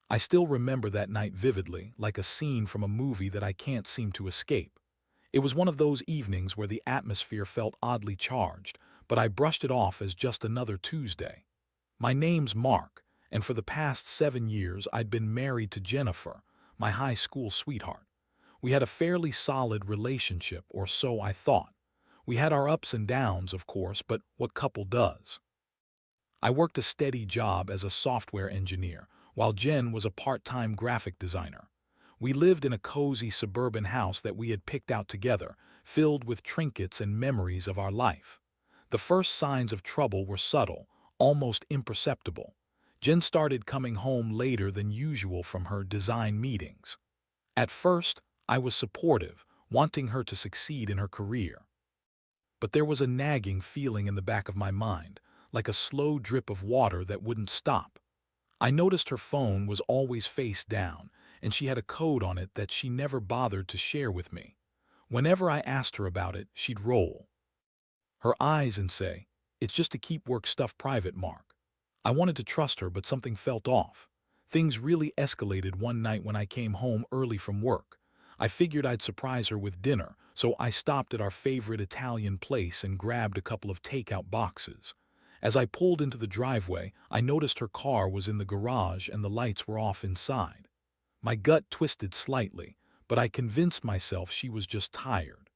I still remember that night vividly, like a scene from a movie that I can't seem to escape. It was one of those evenings where the atmosphere felt oddly charged, but I brushed it off as just another Tuesday. My name's Mark, and for the past 7 years I'd been married to Jennifer, my high school sweetheart. We had a fairly solid relationship, or so I thought. We had our ups and downs, of course, but what couple does? I worked a steady job as a software engineer, while Jen was a part-time graphic designer. We lived in a cozy suburban house that we had picked out together, filled with trinkets and memories of our life. The first signs of trouble were subtle, almost imperceptible. Jen started coming home later than usual from her design meetings. At first, I was supportive, wanting her to succeed in her career. But there was a nagging feeling in the back of my mind, like a slow drip of water that wouldn't stop. I noticed her phone was always face down, and she had a code on it that she never bothered to share with me. Whenever I asked her about it, she'd roll her eyes and say, "It's just to keep work stuff private, Mark." I wanted to trust her, but something felt off. Things really escalated one night when I came home early from work. I figured I'd surprise her with dinner, so I stopped at our favorite Italian place and grabbed a couple of takeout boxes. As I pulled into the driveway, I noticed her car was in the garage and the lights were off inside. My gut twisted slightly, but I convinced myself she was just tired.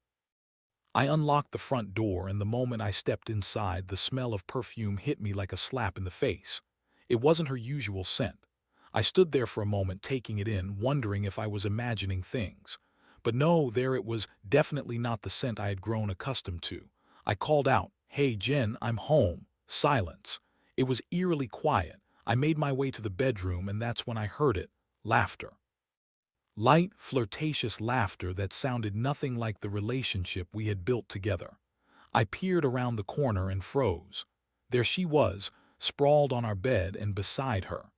I unlocked the front door, and the moment I stepped inside, the smell of perfume hit me like a slap in the face. It wasn't her usual scent. I stood there for a moment, taking it in, wondering if I was imagining things. But no, there it was, definitely not the scent I had grown accustomed to. I called out, "Hey Jen, I'm home." Silence. It was eerily quiet. I made my way to the bedroom, and that's when I heard it. Laughter. Light, flirtatious laughter that sounded nothing like the relationship we had built together. I peered around the corner and froze. There she was, sprawled on our bed, and beside her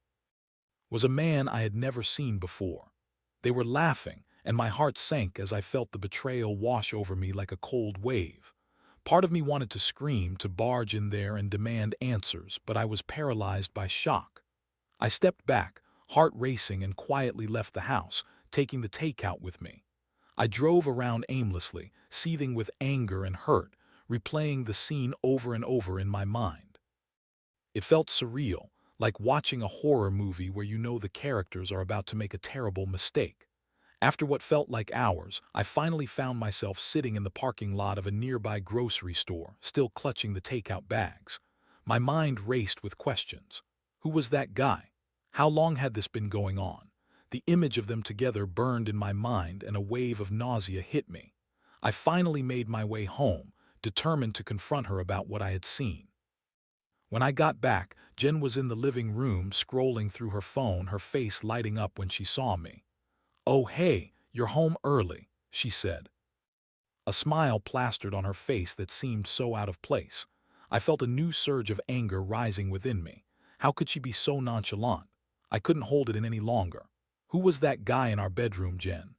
was a man I had never seen before. They were laughing, and my heart sank as I felt the betrayal wash over me like a cold wave. Part of me wanted to scream, to barge in there and demand answers, but I was paralyzed by shock. I stepped back, heart racing, and quietly left the house, taking the takeout with me. I drove around aimlessly, seething with anger and hurt, replaying the scene over and over in my mind. It felt surreal, like watching a horror movie where you know the characters are about to make a terrible mistake. After what felt like hours, I finally found myself sitting in the parking lot of a nearby grocery store, still clutching the takeout bags. My mind raced with questions. Who was that guy? How long had this been going on? The image of them together burned in my mind, and a wave of nausea hit me. I finally made my way home, determined to confront her about what I had seen. When I got back, Jen was in the living room scrolling through her phone, her face lighting up when she saw me. "Oh hey, you're home early," she said. A smile plastered on her face that seemed so out of place. I felt a new surge of anger rising within me. How could she be so nonchalant? I couldn't hold it in any longer. "Who was that guy in our bedroom, Jen?"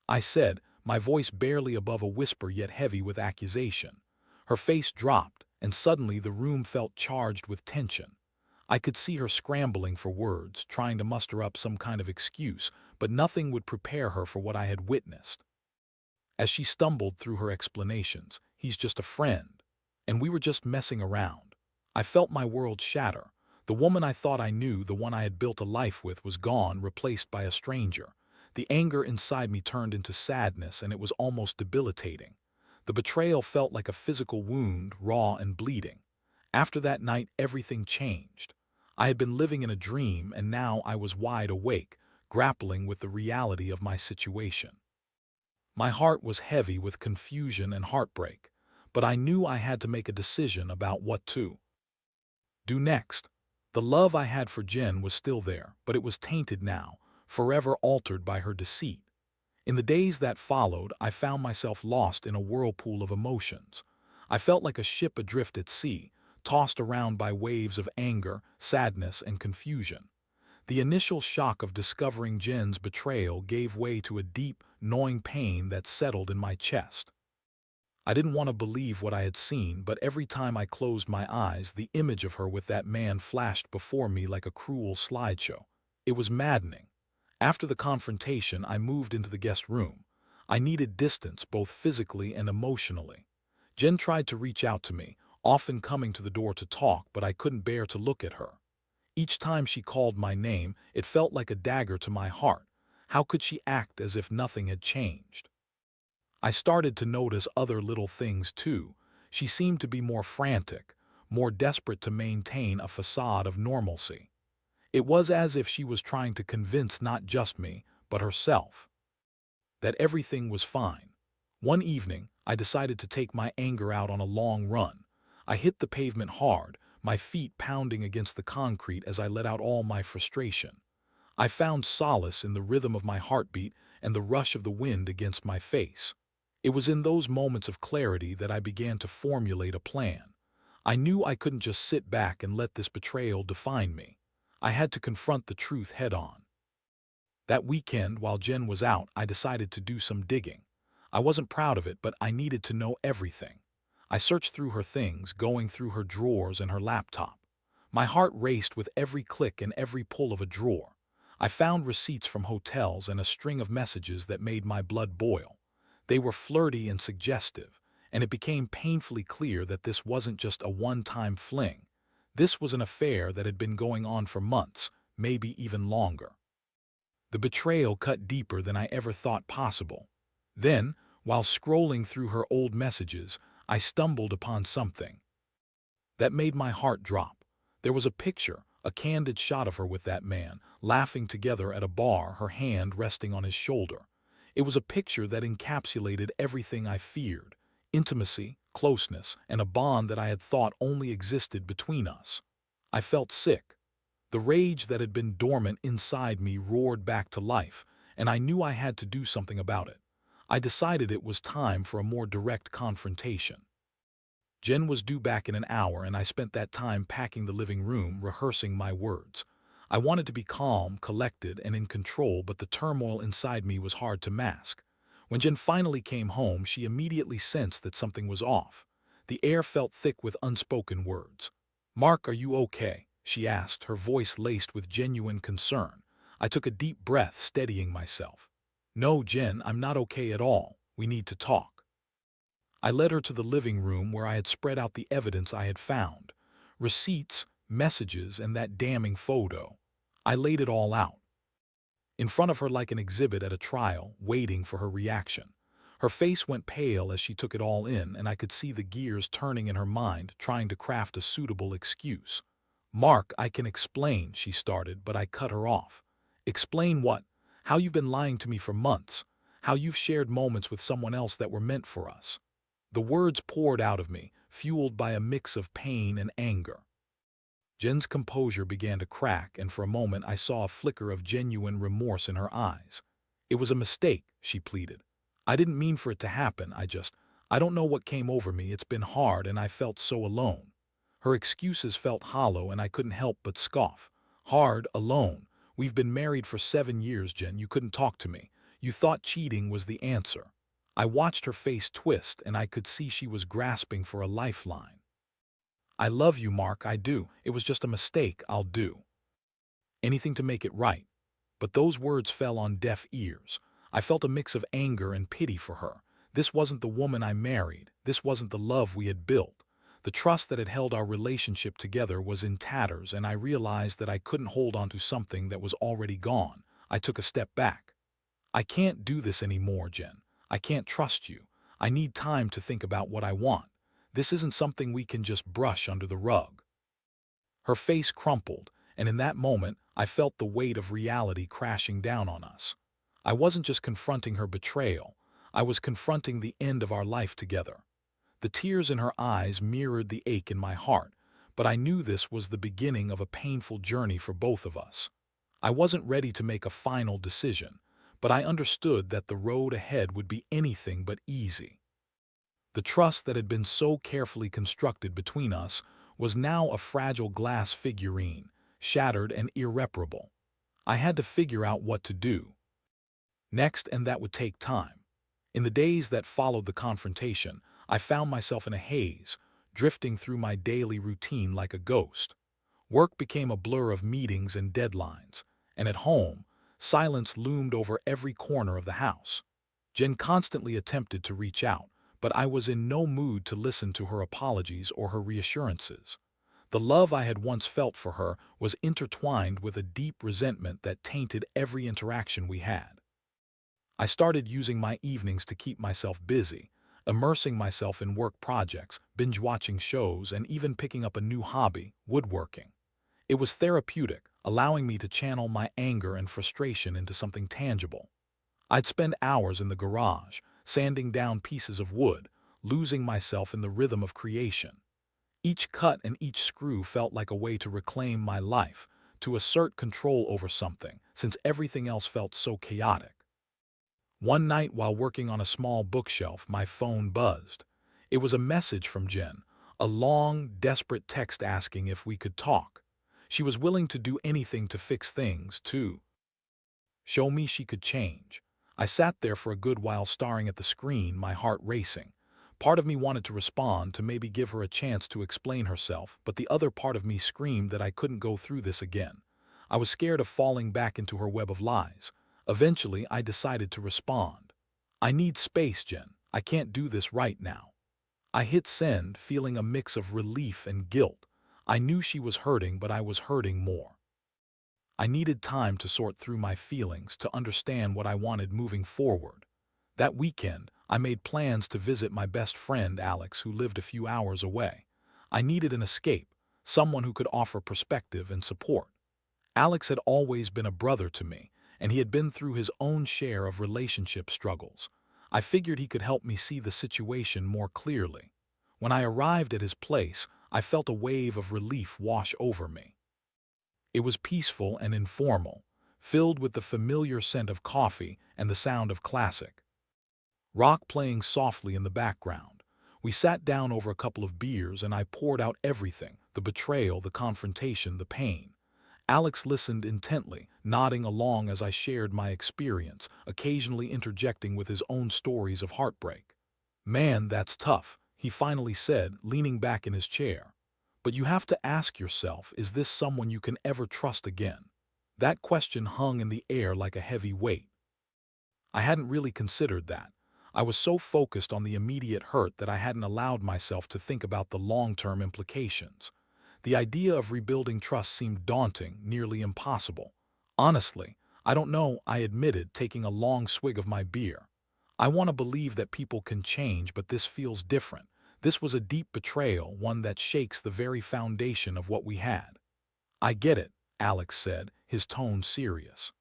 I said, my voice barely above a whisper yet heavy with accusation. Her face dropped, and suddenly the room felt charged with tension. I could see her scrambling for words, trying to muster up some kind of excuse, but nothing would prepare her for what I had witnessed. As she stumbled through her explanations, "He's just a friend, and we were just messing around." I felt my world shatter. The woman I thought I knew, the one I had built a life with, was gone, replaced by a stranger. The anger inside me turned into sadness, and it was almost debilitating. The betrayal felt like a physical wound, raw and bleeding. After that night, everything changed. I had been living in a dream, and now I was wide awake, grappling with the reality of my situation. My heart was heavy with confusion and heartbreak, but I knew I had to make a decision about what to do next. The love I had for Jen was still there, but it was tainted now, forever altered by her deceit. In the days that followed, I found myself lost in a whirlpool of emotions. I felt like a ship adrift at sea, tossed around by waves of anger, sadness, and confusion. The initial shock of discovering Jen's betrayal gave way to a deep, gnawing pain that settled in my chest. I didn't want to believe what I had seen, but every time I closed my eyes, the image of her with that man flashed before me like a cruel slideshow. It was maddening. After the confrontation, I moved into the guest room. I needed distance, both physically and emotionally. Jen tried to reach out to me, often coming to the door to talk, but I couldn't bear to look at her. Each time she called my name, it felt like a dagger to my heart. How could she act as if nothing had changed? I started to notice other little things too. She seemed to be more frantic, more desperate to maintain a facade of normalcy. It was as if she was trying to convince not just me, but herself, that everything was fine. One evening, I decided to take my anger out on a long run. I hit the pavement hard, my feet pounding against the concrete as I let out all my frustration. I found solace in the rhythm of my heartbeat and the rush of the wind against my face. It was in those moments of clarity that I began to formulate a plan. I knew I couldn't just sit back and let this betrayal define me. I had to confront the truth head-on. That weekend, while Jen was out, I decided to do some digging. I wasn't proud of it, but I needed to know everything. I searched through her things, going through her drawers and her laptop. My heart raced with every click and every pull of a drawer. I found receipts from hotels and a string of messages that made my blood boil. They were flirty and suggestive, and it became painfully clear that this wasn't just a one-time fling. This was an affair that had been going on for months, maybe even longer. The betrayal cut deeper than I ever thought possible. Then, while scrolling through her old messages, I stumbled upon something that made my heart drop. There was a picture, a candid shot of her with that man, laughing together at a bar, her hand resting on his shoulder. It was a picture that encapsulated everything I feared: intimacy, closeness, and a bond that I had thought only existed between us. I felt sick. The rage that had been dormant inside me roared back to life, and I knew I had to do something about it. I decided it was time for a more direct confrontation. Jen was due back in an hour, and I spent that time packing the living room, rehearsing my words. I wanted to be calm, collected, and in control, but the turmoil inside me was hard to mask. When Jen finally came home, she immediately sensed that something was off. The air felt thick with unspoken words. "Mark, are you okay?" she asked, her voice laced with genuine concern. I took a deep breath, steadying myself. "No, Jen, I'm not okay at all. We need to talk." I led her to the living room where I had spread out the evidence I had found: receipts, messages, and that damning photo. I laid it all out in front of her like an exhibit at a trial, waiting for her reaction. Her face went pale as she took it all in, and I could see the gears turning in her mind, trying to craft a suitable excuse. "Mark, I can explain," she started, but I cut her off. "Explain what? How you've been lying to me for months. How you've shared moments with someone else that were meant for us." The words poured out of me, fueled by a mix of pain and anger. Jen's composure began to crack, and for a moment I saw a flicker of genuine remorse in her eyes. "It was a mistake," she pleaded. "I didn't mean for it to happen. I don't know what came over me. It's been hard, and I felt so alone." Her excuses felt hollow, and I couldn't help but scoff. "Hard, alone. We've been married for 7 years, Jen. You couldn't talk to me. You thought cheating was the answer." I watched her face twist, and I could see she was grasping for a lifeline. "I love you, Mark, I do. It was just a mistake. I'll do anything to make it right." But those words fell on deaf ears. I felt a mix of anger and pity for her. This wasn't the woman I married. This wasn't the love we had built. The trust that had held our relationship together was in tatters, and I realized that I couldn't hold on to something that was already gone. I took a step back. "I can't do this anymore, Jen. I can't trust you. I need time to think about what I want. This isn't something we can just brush under the rug." Her face crumpled, and in that moment, I felt the weight of reality crashing down on us. I wasn't just confronting her betrayal. I was confronting the end of our life together. The tears in her eyes mirrored the ache in my heart, but I knew this was the beginning of a painful journey for both of us. I wasn't ready to make a final decision, but I understood that the road ahead would be anything but easy. The trust that had been so carefully constructed between us was now a fragile glass figurine, shattered and irreparable. I had to figure out what to do next, and that would take time. In the days that followed the confrontation, I found myself in a haze, drifting through my daily routine like a ghost. Work became a blur of meetings and deadlines, And at home, silence loomed over every corner of the house. Jen constantly attempted to reach out, but I was in no mood to listen to her apologies or her reassurances. The love I had once felt for her was intertwined with a deep resentment that tainted every interaction we had. I started using my evenings to keep myself busy, immersing myself in work projects, binge-watching shows, and even picking up a new hobby, woodworking. It was therapeutic, allowing me to channel my anger and frustration into something tangible. I'd spend hours in the garage, sanding down pieces of wood, losing myself in the rhythm of creation. Each cut and each screw felt like a way to reclaim my life, to assert control over something, since everything else felt so chaotic. One night while working on a small bookshelf, my phone buzzed. It was a message from Jen, a long, desperate text asking if we could talk. She was willing to do anything to fix things, to show me she could change. I sat there for a good while staring at the screen, my heart racing. Part of me wanted to respond, to maybe give her a chance to explain herself, but the other part of me screamed that I couldn't go through this again. I was scared of falling back into her web of lies. Eventually, I decided to respond. I need space, Jen. I can't do this right now. I hit send, feeling a mix of relief and guilt. I knew she was hurting, but I was hurting more. I needed time to sort through my feelings, to understand what I wanted moving forward. That weekend, I made plans to visit my best friend Alex, who lived a few hours away. I needed an escape, someone who could offer perspective and support. Alex had always been a brother to me, and he had been through his own share of relationship struggles. I figured he could help me see the situation more clearly. When I arrived at his place, I felt a wave of relief wash over me. It was peaceful and informal, filled with the familiar scent of coffee and the sound of classic rock playing softly in the background. We sat down over a couple of beers and I poured out everything: the betrayal, the confrontation, the pain. Alex listened intently, nodding along as I shared my experience, occasionally interjecting with his own stories of heartbreak. "Man, that's tough," he finally said, leaning back in his chair. "But you have to ask yourself, is this someone you can ever trust again?" That question hung in the air like a heavy weight. I hadn't really considered that. I was so focused on the immediate hurt that I hadn't allowed myself to think about the long-term implications. The idea of rebuilding trust seemed daunting, nearly impossible. "Honestly, I don't know," I admitted, taking a long swig of my beer. "I want to believe that people can change, but this feels different. This was a deep betrayal, one that shakes the very foundation of what we had." "I get it," Alex said, his tone serious.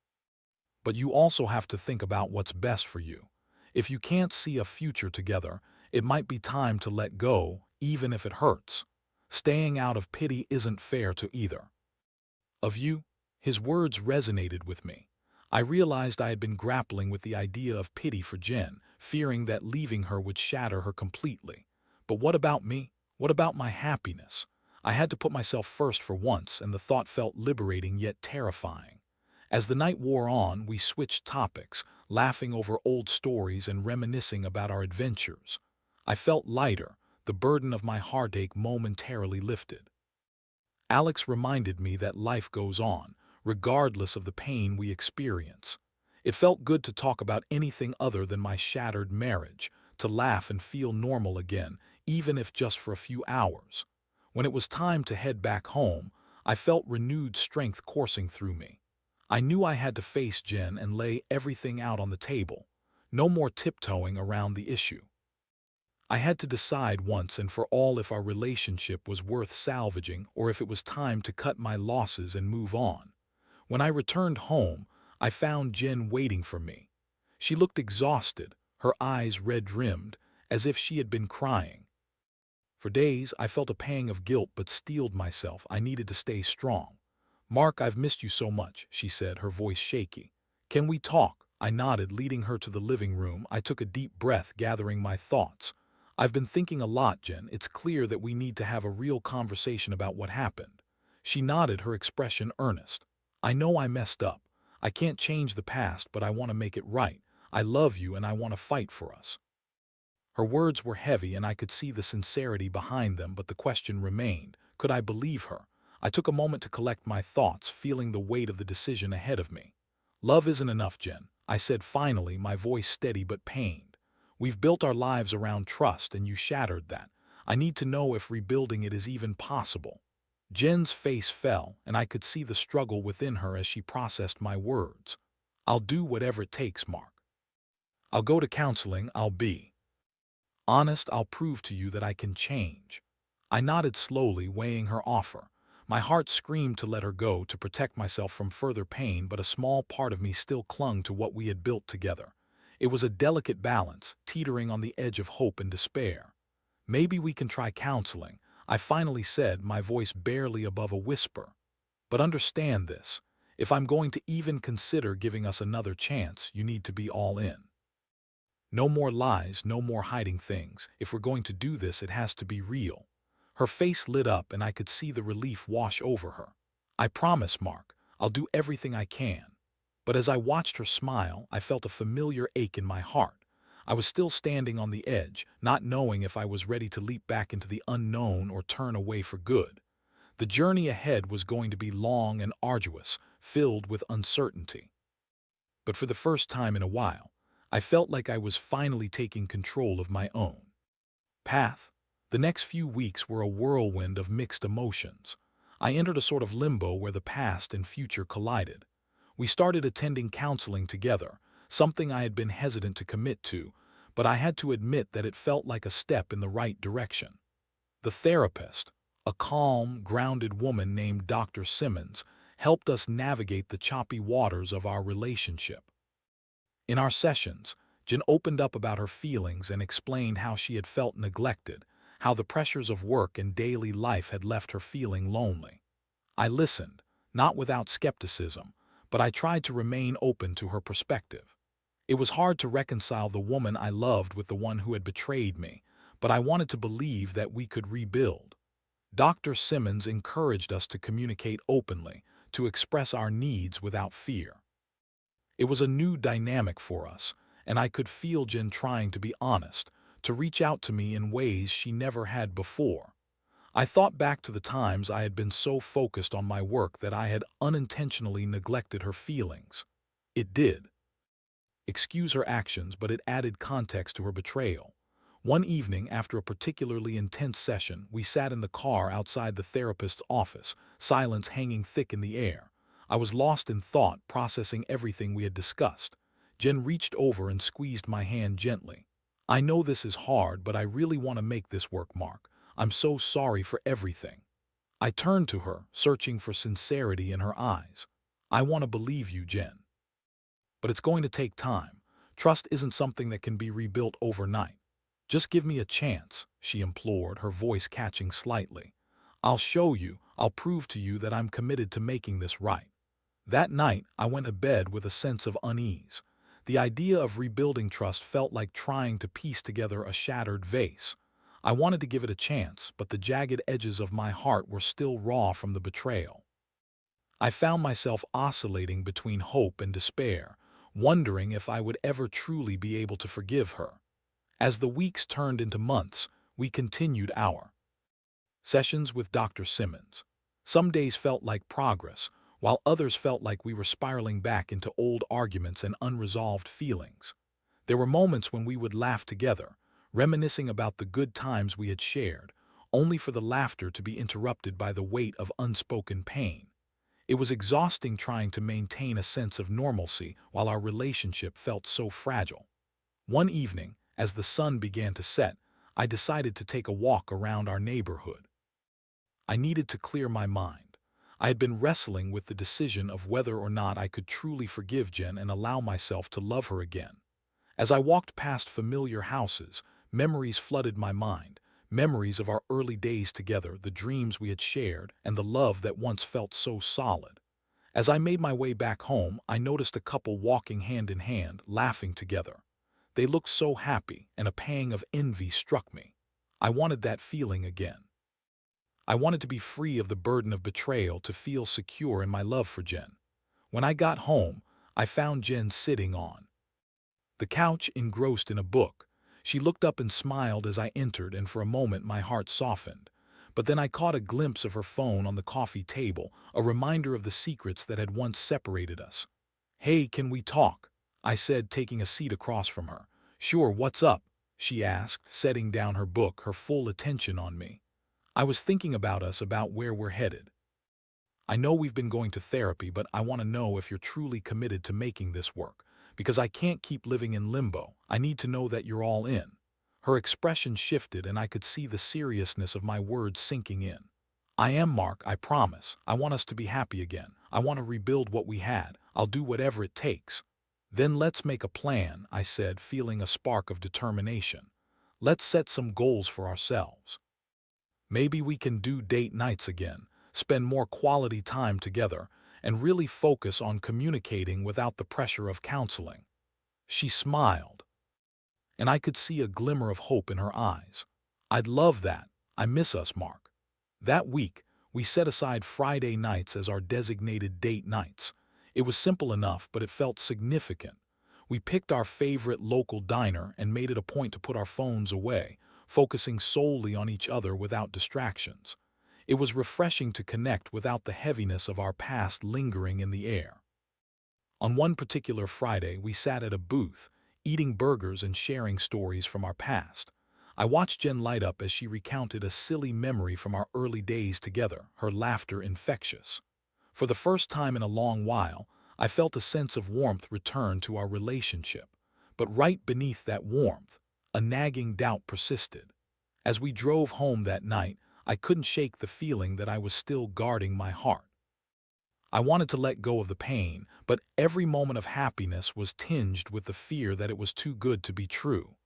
"But you also have to think about what's best for you. If you can't see a future together, it might be time to let go, even if it hurts. Staying out of pity isn't fair to either of you." His words resonated with me. I realized I had been grappling with the idea of pity for Jen, fearing that leaving her would shatter her completely. But what about me? What about my happiness? I had to put myself first for once, and the thought felt liberating yet terrifying. As the night wore on, we switched topics, laughing over old stories and reminiscing about our adventures. I felt lighter, the burden of my heartache momentarily lifted. Alex reminded me that life goes on, regardless of the pain we experience. It felt good to talk about anything other than my shattered marriage, to laugh and feel normal again, even if just for a few hours. When it was time to head back home, I felt renewed strength coursing through me. I knew I had to face Jen and lay everything out on the table. No more tiptoeing around the issue. I had to decide once and for all if our relationship was worth salvaging or if it was time to cut my losses and move on. When I returned home, I found Jen waiting for me. She looked exhausted, her eyes red-rimmed, as if she had been crying. For days, I felt a pang of guilt but steeled myself. I needed to stay strong. "Mark, I've missed you so much," she said, her voice shaky. "Can we talk?" I nodded, leading her to the living room. I took a deep breath, gathering my thoughts. "I've been thinking a lot, Jen. It's clear that we need to have a real conversation about what happened." She nodded, her expression earnest. "I know I messed up. I can't change the past, but I want to make it right. I love you and I want to fight for us." Her words were heavy and I could see the sincerity behind them, but the question remained. Could I believe her? I took a moment to collect my thoughts, feeling the weight of the decision ahead of me. Love isn't enough, Jen, I said finally, my voice steady but pained. We've built our lives around trust, and you shattered that. I need to know if rebuilding it is even possible. Jen's face fell, and I could see the struggle within her as she processed my words. I'll do whatever it takes, Mark. I'll go to counseling, I'll be honest, I'll prove to you that I can change. I nodded slowly, weighing her offer. My heart screamed to let her go, to protect myself from further pain, but a small part of me still clung to what we had built together. It was a delicate balance, teetering on the edge of hope and despair. Maybe we can try counseling, I finally said, my voice barely above a whisper. But understand this, if I'm going to even consider giving us another chance, you need to be all in. No more lies, no more hiding things. If we're going to do this, it has to be real. Her face lit up, and I could see the relief wash over her. I promise, Mark, I'll do everything I can. But as I watched her smile, I felt a familiar ache in my heart. I was still standing on the edge, not knowing if I was ready to leap back into the unknown or turn away for good. The journey ahead was going to be long and arduous, filled with uncertainty. But for the first time in a while, I felt like I was finally taking control of my own path. The next few weeks were a whirlwind of mixed emotions. I entered a sort of limbo where the past and future collided. We started attending counseling together, something I had been hesitant to commit to, but I had to admit that it felt like a step in the right direction. The therapist, a calm, grounded woman named Dr. Simmons, helped us navigate the choppy waters of our relationship. In our sessions, Jen opened up about her feelings and explained how she had felt neglected, how the pressures of work and daily life had left her feeling lonely. I listened, not without skepticism, but I tried to remain open to her perspective. It was hard to reconcile the woman I loved with the one who had betrayed me, but I wanted to believe that we could rebuild. Dr. Simmons encouraged us to communicate openly, to express our needs without fear. It was a new dynamic for us, and I could feel Jen trying to be honest, to reach out to me in ways she never had before. I thought back to the times I had been so focused on my work that I had unintentionally neglected her feelings. It did. Excuse her actions, but it added context to her betrayal. One evening, after a particularly intense session, we sat in the car outside the therapist's office, silence hanging thick in the air. I was lost in thought, processing everything we had discussed. Jen reached over and squeezed my hand gently. I know this is hard, but I really want to make this work, Mark. I'm so sorry for everything. I turned to her, searching for sincerity in her eyes. I want to believe you, Jen. But it's going to take time. Trust isn't something that can be rebuilt overnight. Just give me a chance, she implored, her voice catching slightly. I'll show you, I'll prove to you that I'm committed to making this right. That night, I went to bed with a sense of unease. The idea of rebuilding trust felt like trying to piece together a shattered vase. I wanted to give it a chance, but the jagged edges of my heart were still raw from the betrayal. I found myself oscillating between hope and despair, wondering if I would ever truly be able to forgive her. As the weeks turned into months, we continued our sessions with Dr. Simmons. Some days felt like progress, while others felt like we were spiraling back into old arguments and unresolved feelings. There were moments when we would laugh together, reminiscing about the good times we had shared, only for the laughter to be interrupted by the weight of unspoken pain. It was exhausting trying to maintain a sense of normalcy while our relationship felt so fragile. One evening, as the sun began to set, I decided to take a walk around our neighborhood. I needed to clear my mind. I had been wrestling with the decision of whether or not I could truly forgive Jen and allow myself to love her again. As I walked past familiar houses, memories flooded my mind, memories of our early days together, the dreams we had shared, and the love that once felt so solid. As I made my way back home, I noticed a couple walking hand in hand, laughing together. They looked so happy, and a pang of envy struck me. I wanted that feeling again. I wanted to be free of the burden of betrayal, to feel secure in my love for Jen. When I got home, I found Jen sitting on the couch, engrossed in a book. She looked up and smiled as I entered, and for a moment my heart softened. But then I caught a glimpse of her phone on the coffee table, a reminder of the secrets that had once separated us. "Hey, can we talk?" I said, taking a seat across from her. "Sure, what's up?" she asked, setting down her book, her full attention on me. "I was thinking about us, about where we're headed. I know we've been going to therapy, but I want to know if you're truly committed to making this work, because I can't keep living in limbo. I need to know that you're all in." Her expression shifted, and I could see the seriousness of my words sinking in. "I am, Mark, I promise. I want us to be happy again. I want to rebuild what we had. I'll do whatever it takes." "Then let's make a plan," I said, feeling a spark of determination. "Let's set some goals for ourselves. Maybe we can do date nights again, spend more quality time together, and really focus on communicating without the pressure of counseling." She smiled, and I could see a glimmer of hope in her eyes. "I'd love that. I miss us, Mark." That week, we set aside Friday nights as our designated date nights. It was simple enough, but it felt significant. We picked our favorite local diner and made it a point to put our phones away, focusing solely on each other without distractions. It was refreshing to connect without the heaviness of our past lingering in the air. On one particular Friday, we sat at a booth, eating burgers and sharing stories from our past. I watched Jen light up as she recounted a silly memory from our early days together, her laughter infectious. For the first time in a long while, I felt a sense of warmth return to our relationship. But right beneath that warmth, a nagging doubt persisted. As we drove home that night, I couldn't shake the feeling that I was still guarding my heart. I wanted to let go of the pain, but every moment of happiness was tinged with the fear that it was too good to be true.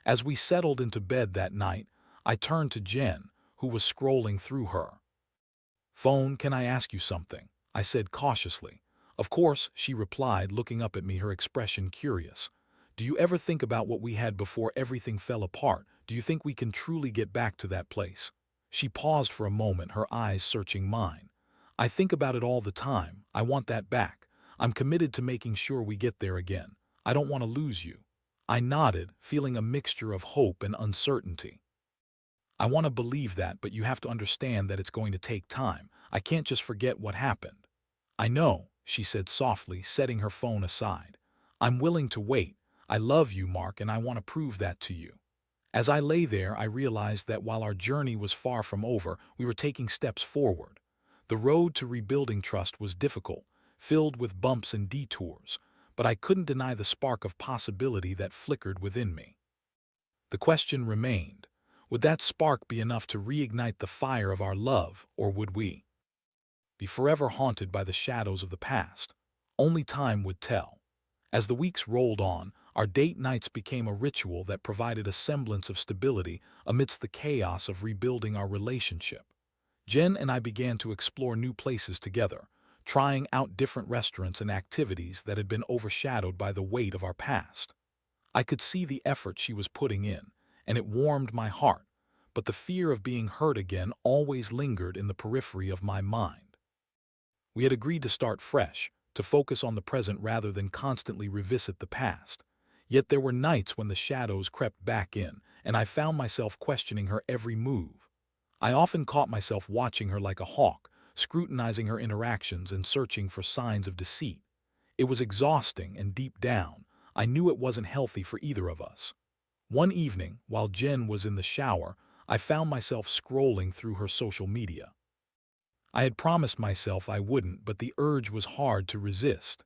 As we settled into bed that night, I turned to Jen, who was scrolling through her phone. "Can I ask you something?" I said cautiously. "Of course," she replied, looking up at me, her expression curious. "Do you ever think about what we had before everything fell apart? Do you think we can truly get back to that place?" She paused for a moment, her eyes searching mine. "I think about it all the time. I want that back. I'm committed to making sure we get there again. I don't want to lose you." I nodded, feeling a mixture of hope and uncertainty. "I want to believe that, but you have to understand that it's going to take time. I can't just forget what happened." "I know," she said softly, setting her phone aside. "I'm willing to wait. I love you, Mark, and I want to prove that to you." As I lay there, I realized that while our journey was far from over, we were taking steps forward. The road to rebuilding trust was difficult, filled with bumps and detours, but I couldn't deny the spark of possibility that flickered within me. The question remained, would that spark be enough to reignite the fire of our love, or would we be forever haunted by the shadows of the past? Only time would tell. As the weeks rolled on, our date nights became a ritual that provided a semblance of stability amidst the chaos of rebuilding our relationship. Jen and I began to explore new places together, trying out different restaurants and activities that had been overshadowed by the weight of our past. I could see the effort she was putting in, and it warmed my heart, but the fear of being hurt again always lingered in the periphery of my mind. We had agreed to start fresh, to focus on the present rather than constantly revisit the past. Yet there were nights when the shadows crept back in, and I found myself questioning her every move. I often caught myself watching her like a hawk, scrutinizing her interactions and searching for signs of deceit. It was exhausting, and deep down, I knew it wasn't healthy for either of us. One evening, while Jen was in the shower, I found myself scrolling through her social media. I had promised myself I wouldn't, but the urge was hard to resist.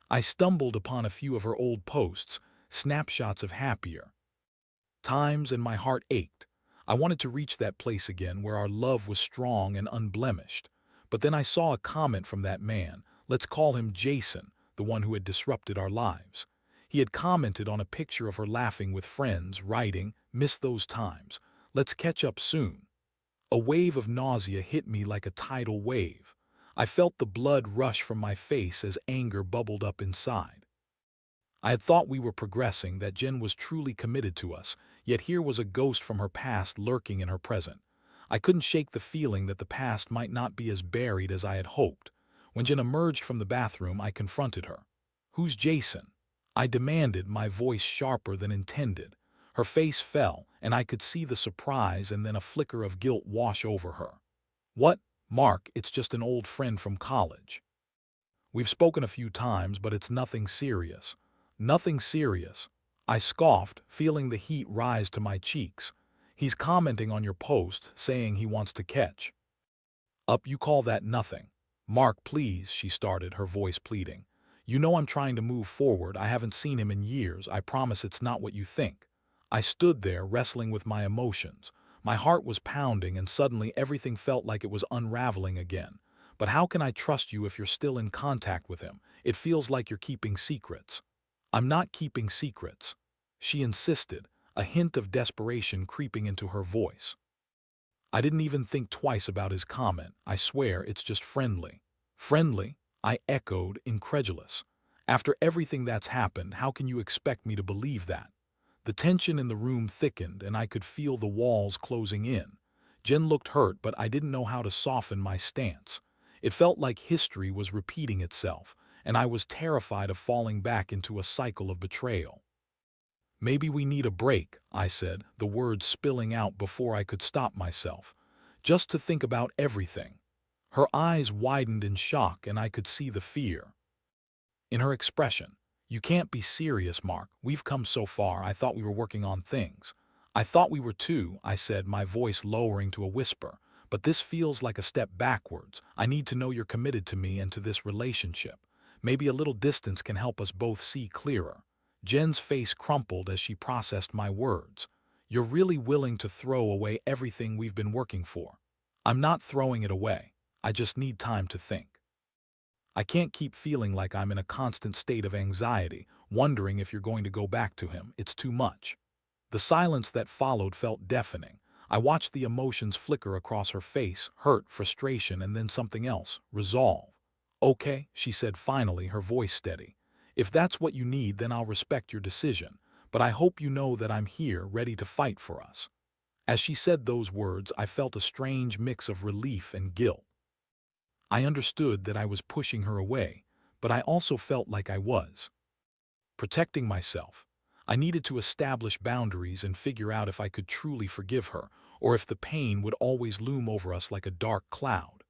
I stumbled upon a few of her old posts, snapshots of happier times, and my heart ached. I wanted to reach that place again where our love was strong and unblemished. But then I saw a comment from that man, let's call him Jason, the one who had disrupted our lives. He had commented on a picture of her laughing with friends, writing, "Miss those times. Let's catch up soon." A wave of nausea hit me like a tidal wave. I felt the blood rush from my face as anger bubbled up inside. I had thought we were progressing, that Jen was truly committed to us, yet here was a ghost from her past lurking in her present. I couldn't shake the feeling that the past might not be as buried as I had hoped. When Jen emerged from the bathroom, I confronted her. "Who's Jason?" I demanded, my voice sharper than intended. Her face fell, and I could see the surprise and then a flicker of guilt wash over her. What? Mark, it's just an old friend from college. We've spoken a few times, but it's nothing serious. Nothing serious. I scoffed, feeling the heat rise to my cheeks. He's commenting on your post, saying he wants to catch up. You call that nothing? Mark, please, she started, her voice pleading. You know I'm trying to move forward. I haven't seen him in years. I promise it's not what you think. I stood there, wrestling with my emotions. My heart was pounding, and suddenly everything felt like it was unraveling again. But how can I trust you if you're still in contact with him? It feels like you're keeping secrets. I'm not keeping secrets, she insisted, a hint of desperation creeping into her voice. I didn't even think twice about his comment. I swear it's just friendly. Friendly? I echoed, incredulous. After everything that's happened, how can you expect me to believe that? The tension in the room thickened, and I could feel the walls closing in. Jen looked hurt, but I didn't know how to soften my stance. It felt like history was repeating itself, and I was terrified of falling back into a cycle of betrayal. Maybe we need a break, I said, the words spilling out before I could stop myself. Just to think about everything. Her eyes widened in shock, and I could see the fear in her expression. You can't be serious, Mark. We've come so far. I thought we were working on things. I thought we were too, I said, my voice lowering to a whisper. But this feels like a step backwards. I need to know you're committed to me and to this relationship. Maybe a little distance can help us both see clearer. Jen's face crumpled as she processed my words. You're really willing to throw away everything we've been working for. I'm not throwing it away. I just need time to think. I can't keep feeling like I'm in a constant state of anxiety, wondering if you're going to go back to him. It's too much. The silence that followed felt deafening. I watched the emotions flicker across her face, hurt, frustration, and then something else, resolve. Okay, she said finally, her voice steady. If that's what you need, then I'll respect your decision. But I hope you know that I'm here, ready to fight for us. As she said those words, I felt a strange mix of relief and guilt. I understood that I was pushing her away, but I also felt like I was protecting myself. I needed to establish boundaries and figure out if I could truly forgive her, or if the pain would always loom over us like a dark cloud.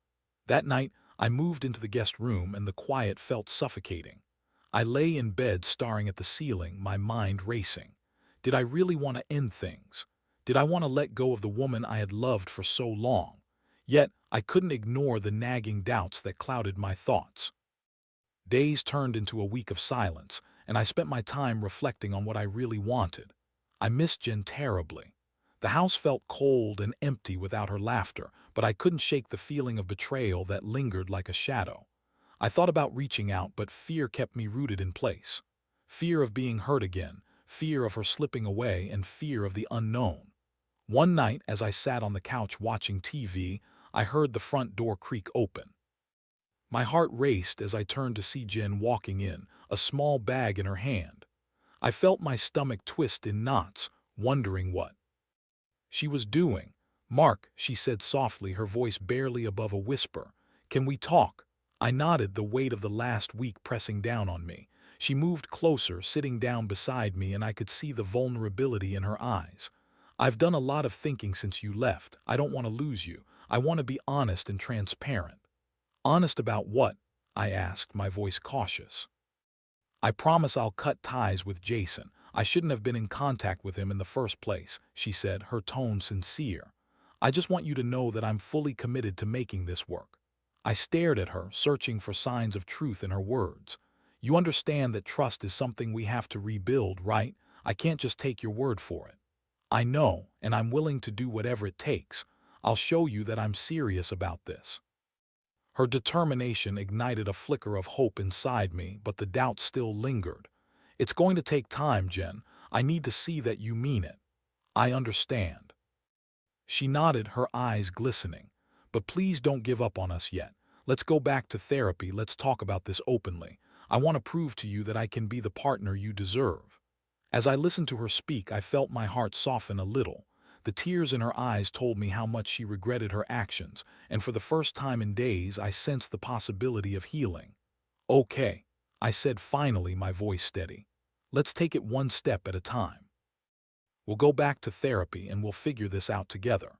That night, I moved into the guest room, and the quiet felt suffocating. I lay in bed staring at the ceiling, my mind racing. Did I really want to end things? Did I want to let go of the woman I had loved for so long? Yet, I couldn't ignore the nagging doubts that clouded my thoughts. Days turned into a week of silence, and I spent my time reflecting on what I really wanted. I missed Jen terribly. The house felt cold and empty without her laughter, but I couldn't shake the feeling of betrayal that lingered like a shadow. I thought about reaching out, but fear kept me rooted in place. Fear of being hurt again, fear of her slipping away, and fear of the unknown. One night, as I sat on the couch watching TV, I heard the front door creak open. My heart raced as I turned to see Jen walking in, a small bag in her hand. I felt my stomach twist in knots, wondering what she was doing. Mark, she said softly, her voice barely above a whisper. Can we talk? I nodded, the weight of the last week pressing down on me. She moved closer, sitting down beside me, and I could see the vulnerability in her eyes. I've done a lot of thinking since you left. I don't want to lose you. I want to be honest and transparent. Honest about what? I asked, my voice cautious. I promise I'll cut ties with Jason. I shouldn't have been in contact with him in the first place, she said, her tone sincere. I just want you to know that I'm fully committed to making this work. I stared at her, searching for signs of truth in her words. You understand that trust is something we have to rebuild, right? I can't just take your word for it. I know, and I'm willing to do whatever it takes. I'll show you that I'm serious about this. Her determination ignited a flicker of hope inside me, but the doubt still lingered. It's going to take time, Jen. I need to see that you mean it. I understand. She nodded, her eyes glistening. But please don't give up on us yet. Let's go back to therapy. Let's talk about this openly. I want to prove to you that I can be the partner you deserve. As I listened to her speak, I felt my heart soften a little. The tears in her eyes told me how much she regretted her actions, and for the first time in days I sensed the possibility of healing. Okay, I said finally, my voice steady. Let's take it one step at a time. We'll go back to therapy and we'll figure this out together.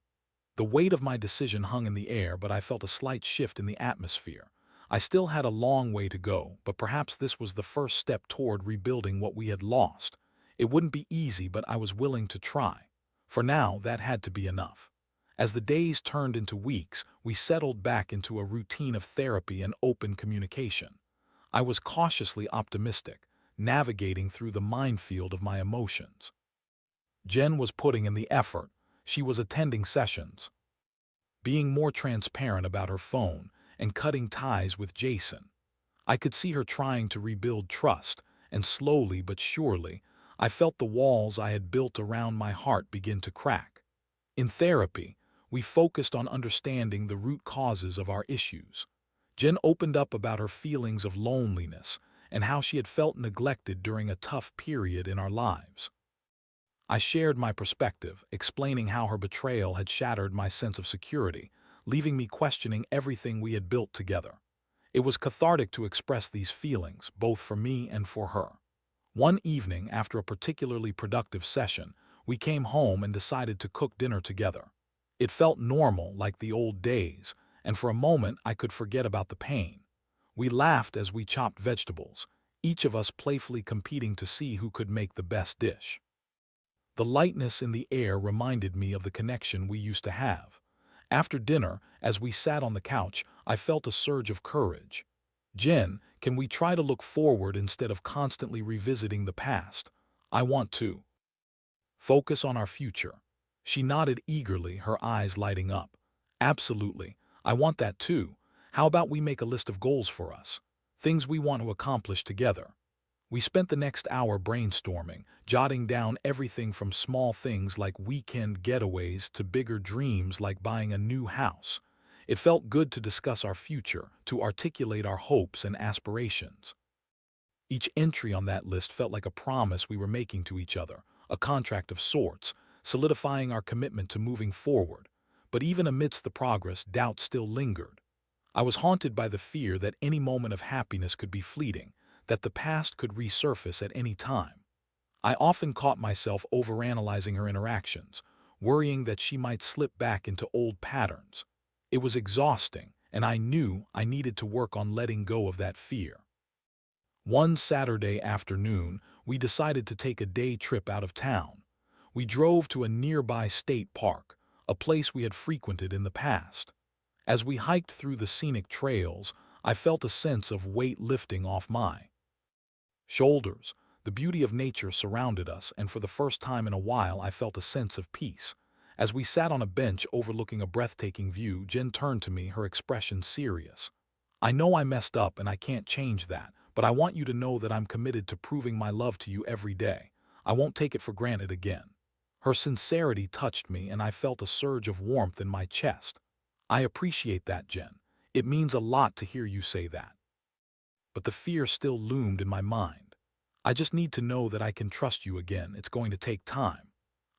The weight of my decision hung in the air, but I felt a slight shift in the atmosphere. I still had a long way to go, but perhaps this was the first step toward rebuilding what we had lost. It wouldn't be easy, but I was willing to try. For now, that had to be enough. As the days turned into weeks, we settled back into a routine of therapy and open communication. I was cautiously optimistic, navigating through the minefield of my emotions. Jen was putting in the effort. She was attending sessions, being more transparent about her phone, and cutting ties with Jason. I could see her trying to rebuild trust, and slowly but surely, I felt the walls I had built around my heart begin to crack. In therapy, we focused on understanding the root causes of our issues. Jen opened up about her feelings of loneliness and how she had felt neglected during a tough period in our lives. I shared my perspective, explaining how her betrayal had shattered my sense of security, leaving me questioning everything we had built together. It was cathartic to express these feelings, both for me and for her. One evening, after a particularly productive session, we came home and decided to cook dinner together. It felt normal, like the old days, and for a moment I could forget about the pain. We laughed as we chopped vegetables, each of us playfully competing to see who could make the best dish. The lightness in the air reminded me of the connection we used to have. After dinner, as we sat on the couch, I felt a surge of courage. Jen, can we try to look forward instead of constantly revisiting the past? I want to. Focus on our future. She nodded eagerly, her eyes lighting up. Absolutely. I want that too. How about we make a list of goals for us? Things we want to accomplish together. We spent the next hour brainstorming, jotting down everything from small things like weekend getaways to bigger dreams like buying a new house. It felt good to discuss our future, to articulate our hopes and aspirations. Each entry on that list felt like a promise we were making to each other, a contract of sorts, solidifying our commitment to moving forward. But even amidst the progress, doubt still lingered. I was haunted by the fear that any moment of happiness could be fleeting, that the past could resurface at any time. I often caught myself overanalyzing her interactions, worrying that she might slip back into old patterns. It was exhausting, and I knew I needed to work on letting go of that fear. One Saturday afternoon, we decided to take a day trip out of town. We drove to a nearby state park, a place we had frequented in the past. As we hiked through the scenic trails, I felt a sense of weight lifting off my shoulders. The beauty of nature surrounded us, and for the first time in a while I felt a sense of peace. As we sat on a bench overlooking a breathtaking view, Jen turned to me, her expression serious. I know I messed up and I can't change that, but I want you to know that I'm committed to proving my love to you every day. I won't take it for granted again. Her sincerity touched me, and I felt a surge of warmth in my chest. I appreciate that, Jen. It means a lot to hear you say that. But the fear still loomed in my mind. I just need to know that I can trust you again. It's going to take time.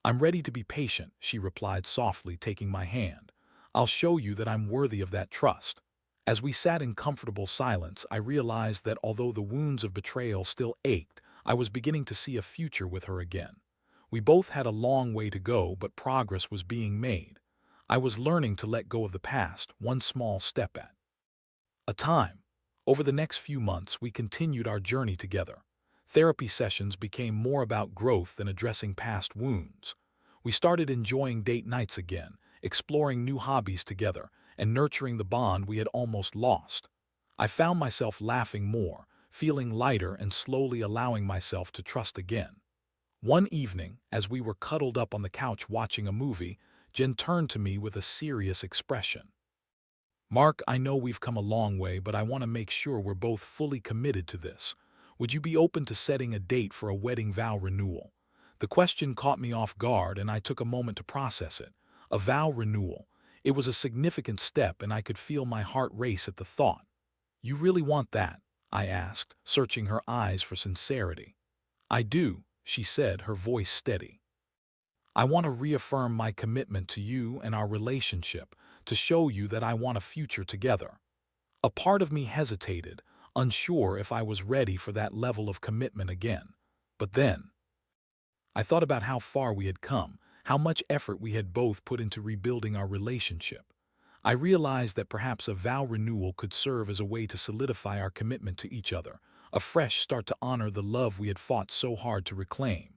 I'm ready to be patient, she replied softly, taking my hand. I'll show you that I'm worthy of that trust. As we sat in comfortable silence, I realized that although the wounds of betrayal still ached, I was beginning to see a future with her again. We both had a long way to go, but progress was being made. I was learning to let go of the past, one small step at a time. Over the next few months, we continued our journey together. Therapy sessions became more about growth than addressing past wounds. We started enjoying date nights again, exploring new hobbies together, and nurturing the bond we had almost lost. I found myself laughing more, feeling lighter, and slowly allowing myself to trust again. One evening, as we were cuddled up on the couch watching a movie, Jen turned to me with a serious expression. Mark, I know we've come a long way, but I want to make sure we're both fully committed to this. Would you be open to setting a date for a wedding vow renewal? The question caught me off guard, and I took a moment to process it. A vow renewal. It was a significant step, and I could feel my heart race at the thought. You really want that? I asked, searching her eyes for sincerity. I do, she said, her voice steady. I want to reaffirm my commitment to you and our relationship, to show you that I want a future together. A part of me hesitated, unsure if I was ready for that level of commitment again. But then, I thought about how far we had come, how much effort we had both put into rebuilding our relationship. I realized that perhaps a vow renewal could serve as a way to solidify our commitment to each other, a fresh start to honor the love we had fought so hard to reclaim.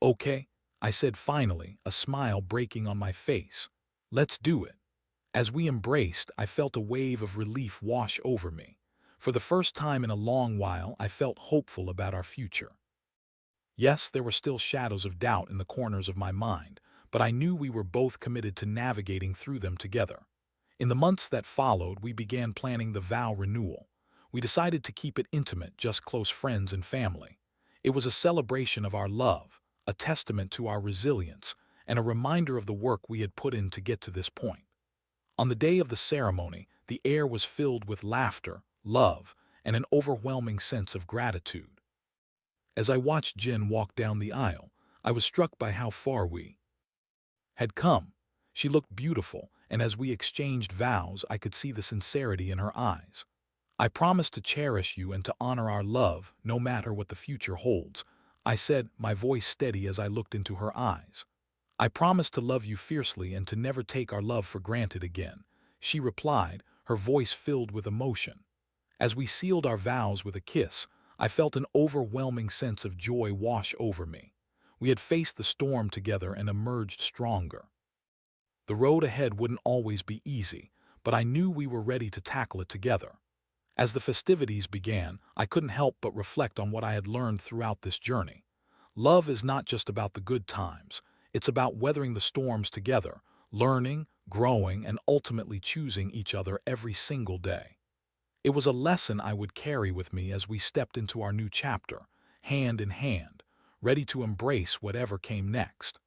Okay, I said finally, a smile breaking on my face. Let's do it. As we embraced, I felt a wave of relief wash over me. For the first time in a long while, I felt hopeful about our future. Yes, there were still shadows of doubt in the corners of my mind, but I knew we were both committed to navigating through them together. In the months that followed, we began planning the vow renewal. We decided to keep it intimate, just close friends and family. It was a celebration of our love, a testament to our resilience, and a reminder of the work we had put in to get to this point. On the day of the ceremony, the air was filled with laughter, love, and an overwhelming sense of gratitude. As I watched Jen walk down the aisle, I was struck by how far we had come. She looked beautiful, and as we exchanged vows, I could see the sincerity in her eyes. I promise to cherish you and to honor our love, no matter what the future holds, I said, my voice steady as I looked into her eyes. I promise to love you fiercely and to never take our love for granted again, she replied, her voice filled with emotion. As we sealed our vows with a kiss, I felt an overwhelming sense of joy wash over me. We had faced the storm together and emerged stronger. The road ahead wouldn't always be easy, but I knew we were ready to tackle it together. As the festivities began, I couldn't help but reflect on what I had learned throughout this journey. Love is not just about the good times, it's about weathering the storms together, learning, growing, and ultimately choosing each other every single day. It was a lesson I would carry with me as we stepped into our new chapter, hand in hand, ready to embrace whatever came next.